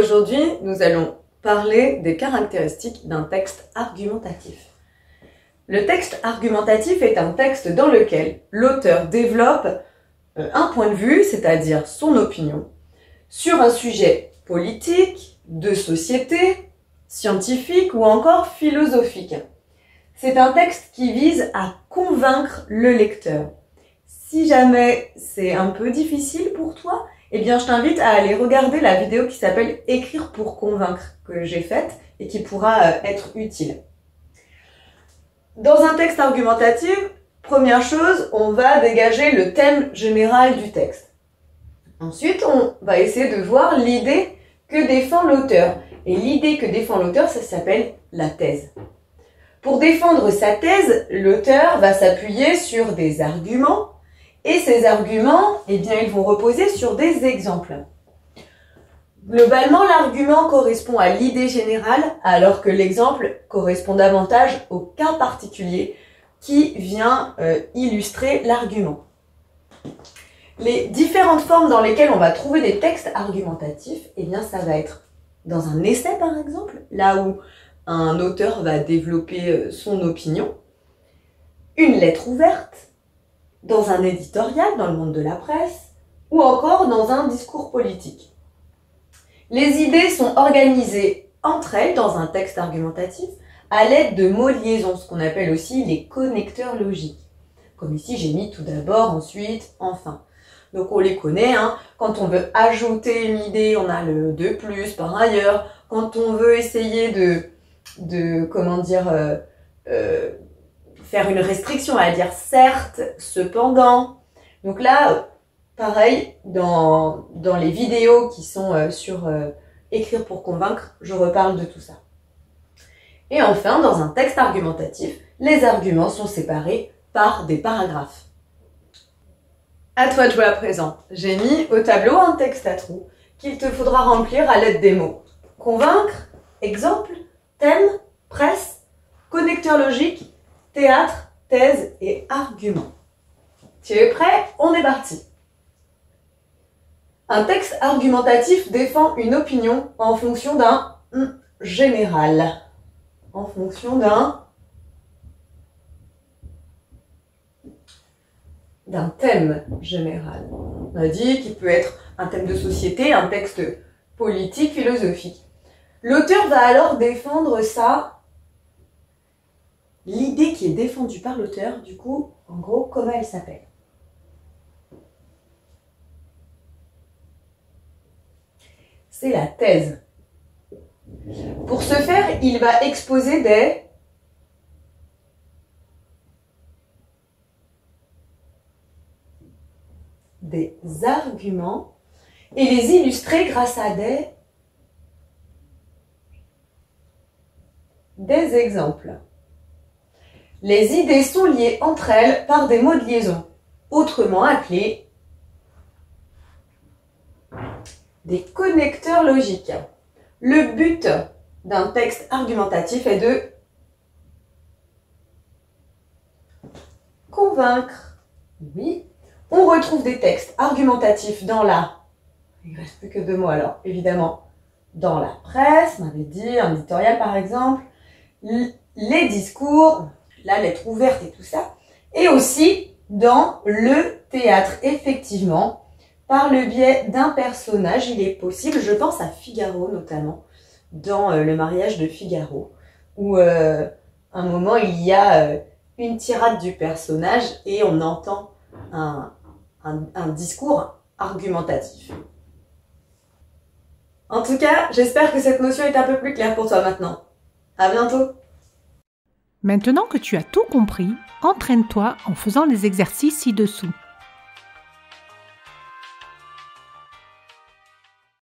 Aujourd'hui, nous allons parler des caractéristiques d'un texte argumentatif. Le texte argumentatif est un texte dans lequel l'auteur développe un point de vue, c'est-à-dire son opinion, sur un sujet politique, de société, scientifique ou encore philosophique. C'est un texte qui vise à convaincre le lecteur. Si jamais c'est un peu difficile pour toi, eh bien je t'invite à aller regarder la vidéo qui s'appelle « Écrire pour convaincre » que j'ai faite et qui pourra être utile. Dans un texte argumentatif, première chose, on va dégager le thème général du texte. Ensuite, on va essayer de voir l'idée que défend l'auteur. Et l'idée que défend l'auteur, ça s'appelle la thèse. Pour défendre sa thèse, l'auteur va s'appuyer sur des arguments. Et ces arguments, eh bien, ils vont reposer sur des exemples. Globalement, l'argument correspond à l'idée générale, alors que l'exemple correspond davantage au cas particulier qui vient illustrer l'argument. Les différentes formes dans lesquelles on va trouver des textes argumentatifs, eh bien, ça va être dans un essai, par exemple, là où un auteur va développer son opinion, une lettre ouverte, dans un éditorial, dans le monde de la presse, ou encore dans un discours politique. Les idées sont organisées entre elles dans un texte argumentatif à l'aide de mots de liaison, ce qu'on appelle aussi les connecteurs logiques. Comme ici, j'ai mis tout d'abord, ensuite, enfin. Donc on les connaît, hein. Quand on veut ajouter une idée, on a le de plus par ailleurs. Quand on veut essayer faire une restriction, à dire certes, cependant. Donc là, pareil, dans les vidéos qui sont sur Écrire pour convaincre, je reparle de tout ça. Et enfin, dans un texte argumentatif, les arguments sont séparés par des paragraphes. À toi de jouer à présent. J'ai mis au tableau un texte à trous qu'il te faudra remplir à l'aide des mots. Convaincre, exemple, thème, presse, connecteur logique, théâtre, thèse et argument. Tu es prêt? On est parti. Un texte argumentatif défend une opinion en fonction d'un général. En fonction d'un thème général. On a dit qu'il peut être un thème de société, un texte politique, philosophique. L'auteur va alors défendre l'idée qui est défendue par l'auteur, du coup, en gros, comment elle s'appelle? C'est la thèse. Pour ce faire, il va exposer des arguments et les illustrer grâce à des exemples. Les idées sont liées entre elles par des mots de liaison, autrement appelés des connecteurs logiques. Le but d'un texte argumentatif est de convaincre. Oui, on retrouve des textes argumentatifs il ne reste plus que 2 mots alors, évidemment, dans la presse, on avait dit, un éditorial par exemple, les discours, la lettre ouverte et tout ça, et aussi dans le théâtre, effectivement, par le biais d'un personnage, il est possible, je pense à Figaro notamment, dans le mariage de Figaro, où à un moment il y a une tirade du personnage et on entend un discours argumentatif. En tout cas, j'espère que cette notion est un peu plus claire pour toi maintenant. À bientôt! Maintenant que tu as tout compris, entraîne-toi en faisant les exercices ci-dessous.